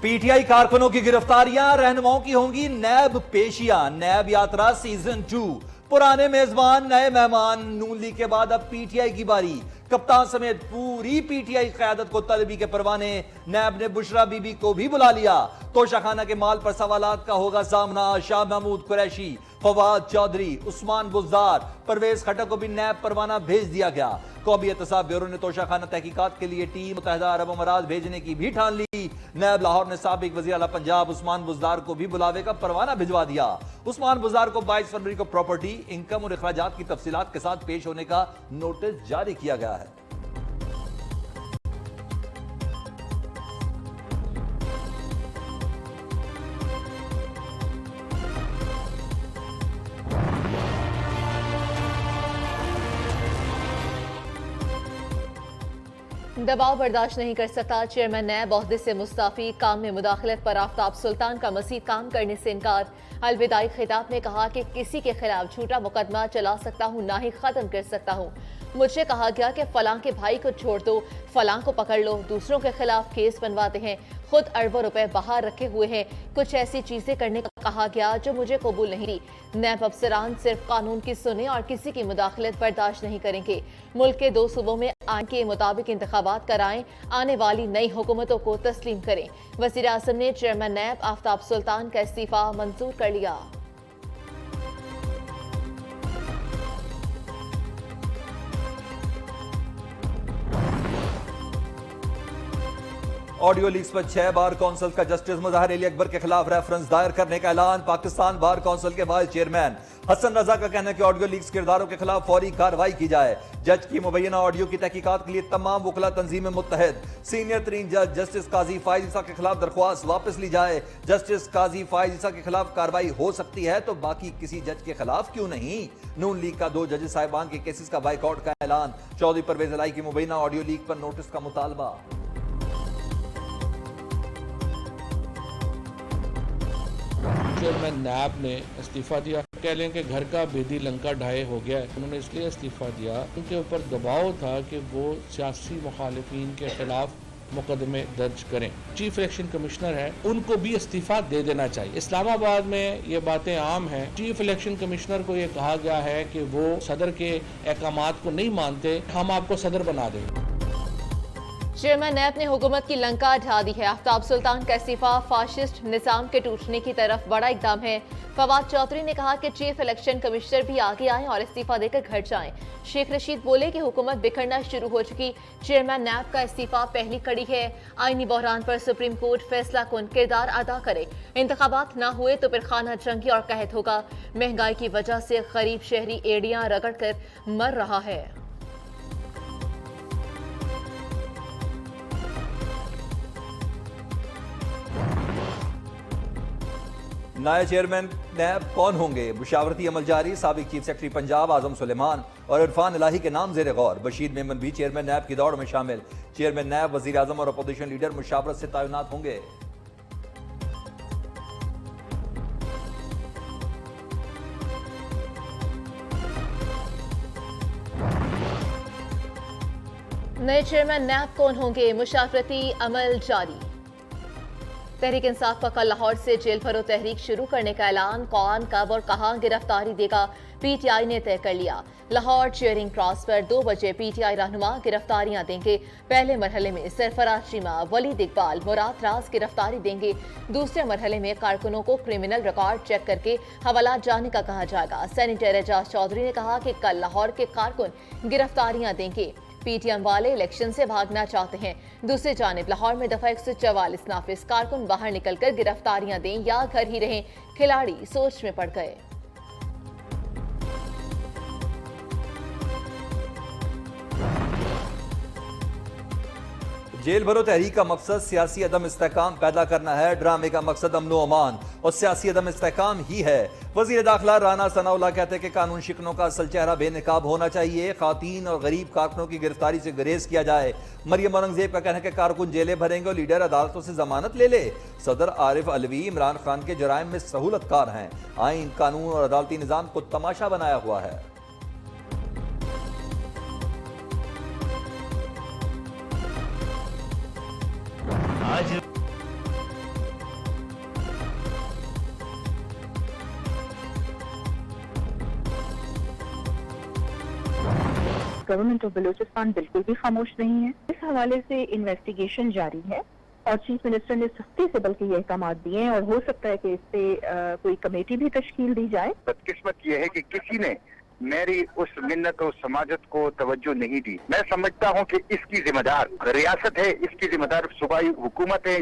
PTI कारकुनों की गिरफ्तारियां, रहनुमाओं की होंगी नैब पेशियां। नैब यात्रा सीजन 2, पुराने मेजबान नए मेहमान। नून लीग के बाद अब पीटीआई की बारी। कप्तान समेत पूरी पीटीआई क़यादत को तलबी के परवाने। नैब ने बुशरा बीबी को भी बुला लिया। तोशाखाना के माल पर सवालात का होगा सामना। शाह महमूद कुरैशी, फवाद चौधरी, उस्मान बुज़दार, परवेज खट्टर को भी नैब परवाना भेज दिया गया। कौमी एहतसाब ब्यूरो ने तोशाखाना तहकीकात के लिए टीम मुत्तहिदा अरब अमारात भेजने की भी ठान ली। नैब लाहौर ने साबिक वज़ीर आला पंजाब उस्मान बुज़दार को भी बुलावे का परवाना भिजवा दिया। उस्मान बुज़दार को 22 फरवरी को प्रॉपर्टी, इनकम और अखराजात की तफसीलात के साथ पेश होने का नोटिस जारी किया गया है। दबाव बर्दाश्त नहीं कर सकता, चेयरमैन नैब ओहदे से मुस्ताफी। काम में मुदाखलत पर आफ्ताब सुल्तान का मज़ीद काम करने से इनकार। अलविदाई खिताब में कहा कि किसी के खिलाफ झूठा मुकदमा चला सकता हूँ, ना ही खत्म कर सकता हूँ। मुझसे कहा गया कि फलां के भाई को छोड़ दो, फलां को पकड़ लो, दूसरों के खिलाफ केस बनवाते हैं, खुद अरबों रुपए बाहर रखे हुए हैं। कुछ ऐसी चीजें करने का कहा गया जो मुझे कबूल नहीं थी। नैब अफसरान सिर्फ कानून की सुने और किसी की मुदाखलत बर्दाश्त नहीं करेंगे। मुल्क के 2 सूबों में आइन के मुताबिक इंतखाबात कराएं, आने वाली नई हुकूमतों को तस्लीम करें। वज़ीर आज़म ने चेयरमैन नैब आफ्ताब सुल्तान का इस्तीफा मंजूर कर लिया। ऑडियो लीक्स पर 6 बार कौंसिल का जस्टिस मुज़ाहिर अली अकबर के खिलाफ रेफरेंस दायर करने का ऐलान। पाकिस्तान बार कौंसिल के वाइस चेयरमैन हसन रजा का कहना है कि ऑडियो लीक्स किरदारों के खिलाफ फौरी कार्रवाई की जाए। जज की मुबैना ऑडियो की तहकीकात के लिए तमाम वकला तंजीमें मुत्तहद। सीनियर तरीन जज जस्टिस काजी फाइज ईसा के खिलाफ दरख्वास्त वापस ली जाए। जस्टिस काजी फाइज ईसा के खिलाफ कार्रवाई हो सकती है तो बाकी किसी जज के खिलाफ क्यों नहीं। नून लीग का 2 जजेस साहिबान के केसेस का बाइकआउट का ऐलान। चौधरी परवेज इलाही की मुबैना ऑडियो लीक पर नोटिस का मुतालबा। चेयरमैन नैब ने इस्तीफा दिया। कह लें कि घर का बेदी लंका ढाए हो गया है। उन्होंने इसलिए इस्तीफा दिया उनके ऊपर दबाव था कि वो सियासी मुखालिफिन के खिलाफ मुकदमे दर्ज करें। चीफ इलेक्शन कमिश्नर है, उनको भी इस्तीफा दे देना चाहिए। इस्लामाबाद में ये बातें आम हैं। चीफ इलेक्शन कमिश्नर को ये कहा गया है कि वो सदर के अहकामात को नहीं मानते, हम आपको सदर बना देंगे। चेयरमैन नैब ने हुकूमत की लंका ढा दी है। आफ्ताब सुल्तान का इस्तीफा फाशिस्ट निजाम के टूटने की तरफ बड़ा इकदाम है। फवाद चौधरी ने कहा कि चीफ इलेक्शन कमिश्नर भी आगे आए और इस्तीफा देकर घर जाएं। शेख रशीद बोले कि हुकूमत बिखरना शुरू हो चुकी। चेयरमैन नैब का इस्तीफा पहली कड़ी है। आईनी बहरान पर सुप्रीम कोर्ट फैसला कुन किरदार अदा करे। इंतखाबात ना हुए तो फिर खाना जंगी और कहत होगा। महंगाई की वजह से गरीब शहरी एड़ियां रगड़ कर मर रहा है। नए चेयरमैन नैब कौन होंगे? मुशावरती अमल जारी। साबिक चीफ सेक्रेटरी पंजाब आजम सुलेमान और इरफान इलाही के नाम जेर गौर। बशीर मेमन भी चेयरमैन नैब की दौड़ में शामिल। चेयरमैन नैब वजीर आजम और अपोजिशन लीडर मुशावरत से तैनात होंगे। नए चेयरमैन नैब कौन होंगे? मुशावरती अमल जारी। तहरीक इंसाफ का कल लाहौर से जेल भरो तहरीक शुरू करने का ऐलान। कौन, कब और कहां गिरफ्तारी देगा, पीटीआई ने तय कर लिया। लाहौर चेयरिंग क्रॉस पर 2 बजे पीटीआई रहनुमा गिरफ्तारियां देंगे। पहले मरहले में सरफराज चीमा, वलीद इकबाल, मुराद राज गिरफ्तारी देंगे। दूसरे मरहले में कारकुनों को क्रिमिनल रिकॉर्ड चेक करके हवालात जाने का कहा जाएगा। सेनेटर एजाज चौधरी ने कहा कि कल लाहौर के कारकुन गिरफ्तारियां देंगे। पीटीएम वाले इलेक्शन से भागना चाहते हैं। दूसरी जानिब लाहौर में दफा 144 नाफिज। कारकुन बाहर निकलकर गिरफ्तारियां दें या घर ही रहें, खिलाड़ी सोच में पड़ गए। जेल भरो तहरीक का मकसद सियासी अदम इस्तेहकाम पैदा करना है। ड्रामे का मकसद अमन अमान और सियासी अदम इस्तेहकाम ही है। वजीर दाखिला राना सनाउल्लाह कहते हैं कि कानून शिकनों का असल चेहरा बेनकाब होना चाहिए। खातीन और गरीब कारकुनों की गिरफ्तारी से गुरेज किया जाए। मरियम औरंगजेब का कहना है कि कारकुन जेलें भरेंगे और लीडर अदालतों से जमानत ले ले। सदर आरिफ अलवी इमरान खान के जराइम में सहूलतकार हैं। आइन, कानून और अदालती निजाम को तमाशा बनाया हुआ है। गवर्नमेंट ऑफ बलूचिस्तान बिल्कुल भी खामोश नहीं है। इस हवाले से इन्वेस्टिगेशन जारी है और चीफ मिनिस्टर ने सख्ती से बल्कि ये अहकाम दिए हैं और हो सकता है कि इस पे कोई कमेटी भी तश्कील दी जाए। बदकिस्मत ये है कि किसी ने मेरी उस मिन्नत और समाजत को तवज्जो नहीं दी। मैं समझता हूँ कि इसकी जिम्मेदार रियासत है, इसकी जिम्मेदार सूबाई हुकूमत है।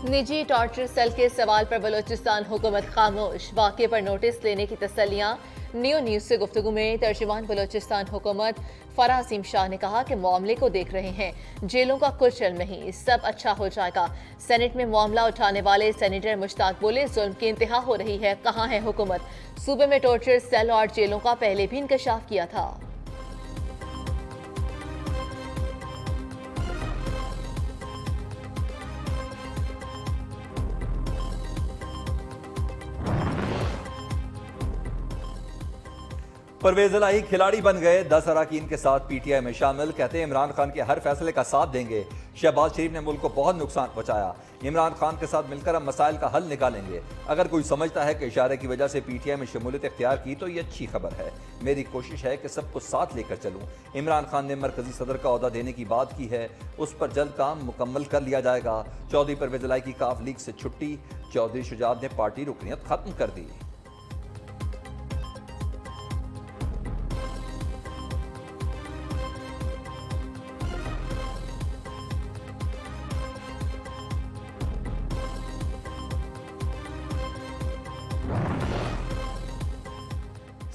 निजी टॉर्चर सेल के सवाल पर बलूचिस्तान हुकूमत खामोश। वाक़े पर नोटिस लेने की तसल्लियां। न्यू न्यूज से गुफ्तगू में तर्जुमान बलूचिस्तान हुकूमत फराह असीम शाह ने कहा कि मामले को देख रहे हैं, जेलों का कुछ इल्म नहीं, सब अच्छा हो जाएगा। सेनेट में मामला उठाने वाले सेनेटर मुश्ताक बोले, जुल्म की इंतहा हो रही है, कहाँ है हुकूमत। सूबे में टॉर्चर सेल और जेलों का पहले भी इंकशाफ किया था। परवेज इलाही खिलाड़ी बन गए, 10 अरकान के साथ पीटीआई में शामिल। कहते हैं इमरान खान के हर फैसले का साथ देंगे। शहबाज शरीफ ने मुल्क को बहुत नुकसान पहुंचाया, इमरान खान के साथ मिलकर हम मसाइल का हल निकालेंगे। अगर कोई समझता है कि इशारे की वजह से पीटीआई में शमूलियत इख्तियार की तो ये अच्छी खबर है। मेरी कोशिश है कि सबको साथ लेकर चलूं। इमरान खान ने मरकजी सदर का ओहदा देने की बात की है, उस पर जल्द काम मुकम्मल कर लिया जाएगा। चौधरी परवेज इलाही की काफ लीग से छुट्टी, चौधरी शुजात ने पार्टी रुकनियत खत्म कर दी।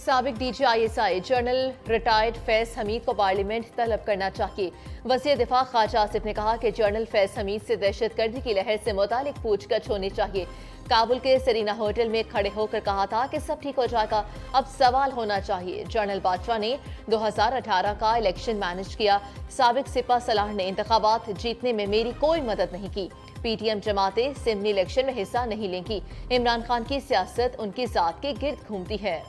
साबिक DGISI general retired Faiz Hamid को पार्लियामेंट तलब करना चाहिए। वज़ीर दिफा ख्वाजा आसिफ ने कहा कि जनरल फैज हमीद से दहशतगर्दी की लहर से मुतालिक पूछगछ होनी चाहिए। काबुल के सरीना होटल में खड़े होकर कहा था कि सब ठीक हो जाएगा, अब सवाल होना चाहिए। जनरल बाजवा ने 2018 का इलेक्शन मैनेज किया। साबिक सिपा सलाह ने इंतखाबात जीतने में मेरी कोई मदद नहीं की। PTM जमातें सिमनी इलेक्शन में हिस्सा नहीं लेंगी। इमरान खान की सियासत उनकी जात के गिर्द घूमती है।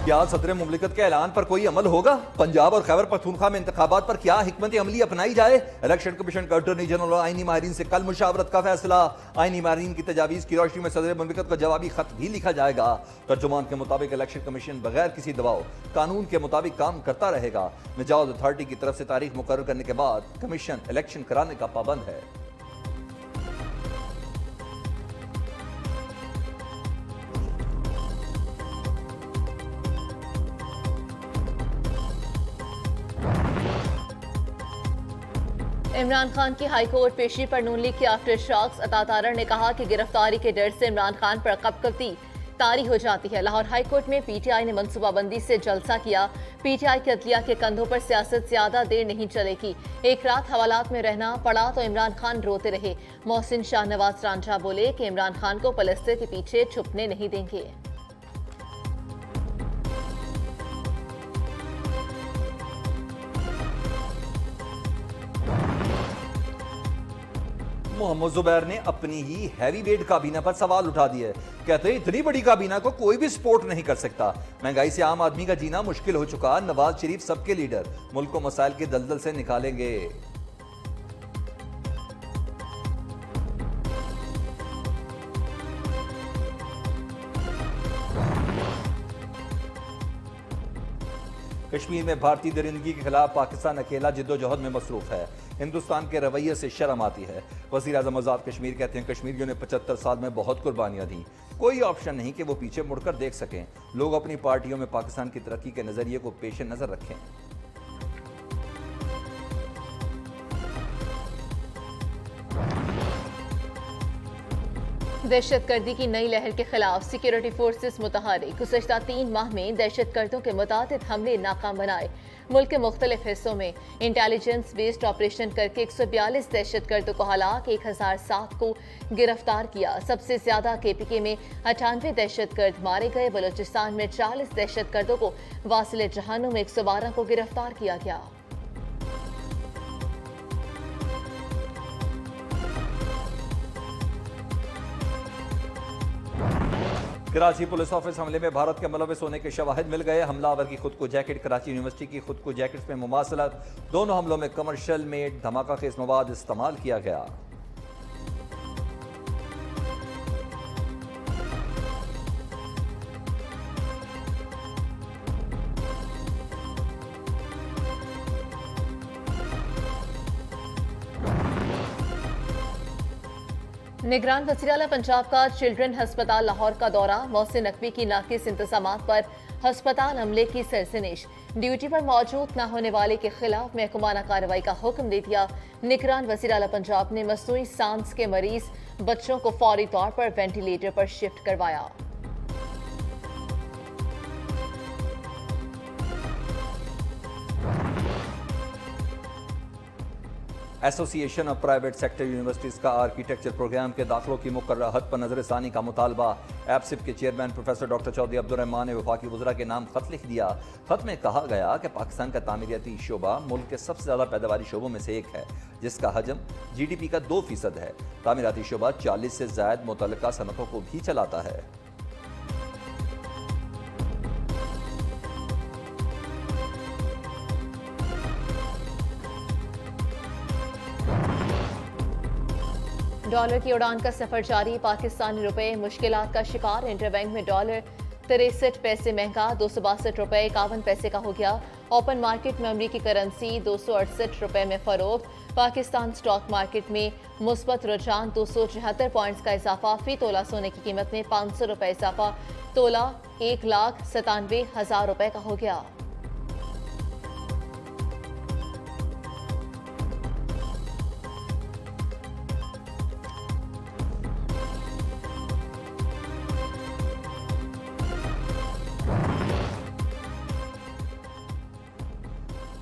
क्या सदर मुमलिकत के ऐलान पर कोई अमल होगा? पंजाब और खैबर पख्तूनख्वा में इंतखाबात पर क्या हिकमत अमली अपनाई जाए? इलेक्शन कमीशन का अटॉर्नी जनरल और आईनी माहिरीन से कल मुशावरत का फैसला। आईनी माहिरीन की तजावीज़ की रोशनी में सदर मुमलिकत को जवाबी खत भी लिखा जाएगा। तर्जुमान के मुताबिक इलेक्शन कमीशन बगैर किसी दबाव कानून के मुताबिक काम करता रहेगा। मिजाज अथॉरिटी की तरफ से तारीख मुकर्रर करने के बाद कमीशन इलेक्शन कराने का पाबंद है। इमरान खान की हाईकोर्ट पेशी पर नून लीग के आफ्टर शॉक्स। अता तारड़ ने कहा कि गिरफ्तारी के डर से इमरान खान पर कपकपी तारी हो जाती है। लाहौर हाईकोर्ट में PTI ने मनसूबाबंदी से जलसा किया। PTI के अदलिया के कंधों पर सियासत ज्यादा देर नहीं चलेगी। एक रात हवालात में रहना पड़ा तो इमरान खान रोते रहे। मोहसिन शाहनवाज रांझा बोले कि इमरान खान को पलस्तर के पीछे छुपने नहीं देंगे। मोहम्मद जुबैर ने अपनी ही हैवी वेट काबीना पर सवाल उठा दिए। कहते हैं इतनी बड़ी काबीना को कोई भी सपोर्ट नहीं कर सकता। महंगाई से आम आदमी का जीना मुश्किल हो चुका। नवाज शरीफ सबके लीडर, मुल्क को मसाइल के दलदल से निकालेंगे। कश्मीर में भारतीय दरिंदगी के खिलाफ पाकिस्तान अकेला जिद्दोजहद में मसरूफ है। हिंदुस्तान के रवैये से शर्म आती है। वज़ीर आज़म आज़ाद कश्मीर कहते हैं कश्मीरियों ने 75 साल में बहुत कुर्बानियां दी, कोई ऑप्शन नहीं कि वो पीछे मुड़कर देख सकें। लोग अपनी पार्टियों में पाकिस्तान की तरक्की के नजरिए को पेश नजर रखें। दहशतगर्दी की नई लहर के खिलाफ सिक्योरिटी फोर्सेस मुतहरिक। गुज़श्ता 3 माह में दहशतगर्दों के मुतादिद हमले नाकाम बनाए। मुल्क के मुख्तलिफ हिस्सों में इंटेलिजेंस बेस्ड ऑपरेशन करके 142 दहशतगर्दों को हलाक, 1007 को गिरफ्तार किया। सबसे ज्यादा KPK में 98 दहशतगर्द मारे गए। बलूचिस्तान में 40 दहशतगर्दों को वासिल जहानुम में 112 को गिरफ्तार किया गया। कराची पुलिस ऑफिस हमले में भारत के मुलविस होने के शवाहिद मिल गए। हमलावर की खुद को जैकेट, कराची यूनिवर्सिटी की खुद को जैकेट्स में मुमासलत। दोनों हमलों में कमर्शियल मेड धमाका खेज मवाद इस्तेमाल किया गया। निगरान वज़ीर-ए-आला पंजाब का चिल्ड्रन हस्पताल लाहौर का दौरा, मोहसिन नकवी की नाकिस इंतजामात पर हस्पताल अमले की सरसनिश। ड्यूटी पर मौजूद न होने वाले के खिलाफ महकमाना कार्रवाई का हुक्म दे दिया। निगरान वज़ीर-ए-आला पंजाब ने मसनूई सांस के मरीज बच्चों को फौरी तौर पर वेंटिलेटर पर शिफ्ट करवाया। Association of private sector universities का आर्किटेक्चर प्रोग्राम के दाखिलों की मुकर्रर हद पर नजरसानी का मुतालबा। एपसिप के chairman professor doctor Chaudhry Abdurrahman ने वफाकी वज़रा के नाम खत लिख दिया। खत में कहा गया कि पाकिस्तान का तामीराती शोबा मुल्क के सबसे ज़्यादा पैदावारी शोबों में से एक है, जिसका हजम GDP का 2% है। तामीराती शोबा 40 से ज़ायद मुतल्लिका सनतों को भी चलाता है। डॉलर की उड़ान का सफर जारी, पाकिस्तानी रुपए मुश्किलात का शिकार। इंटरबैंक में डॉलर 63 पैसे महंगा 262 रुपए 51 पैसे का हो गया। ओपन मार्केट में अमरीकी करेंसी 268 रुपए में फरोख्त। पाकिस्तान स्टॉक मार्केट में मुस्बत रुझान, 274 पॉइंट्स का इजाफा। फी तोला सोने की कीमत में 500 रुपए इजाफा, तोला 1,97,000 रुपए का हो गया।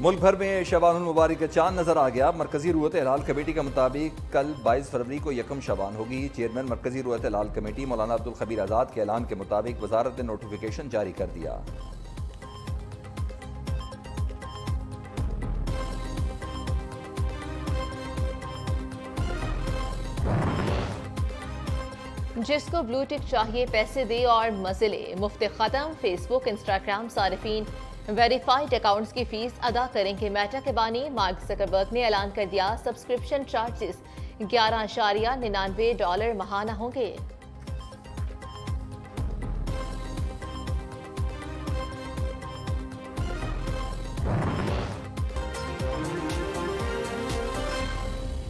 मुल्क भर में शबानुल मुबारक का चांद नजर आ गया। मरकजी रुयत हिलाल कमेटी के मुताबिक कल 22 फरवरी को यकम शबान होगी। चेयरमैन मरकजी रुयत हिलाल कमेटी मौलाना अब्दुल खबीर आज़ाद के ऐलान के मुताबिक वजारत ने नोटिफिकेशन जारी कर दिया। जिसको ब्लू टिक चाहिए पैसे दे और मजे ले, मुफ्त खत्म। फेसबुक इंस्टाग्राम सारिफीन वेरीफाइड अकाउंट्स की फीस अदा करेंगे। मेटा के बानी मार्क जकरबर्ग ने ऐलान कर दिया, सब्सक्रिप्शन चार्जेस $11.99 माहाना होंगे।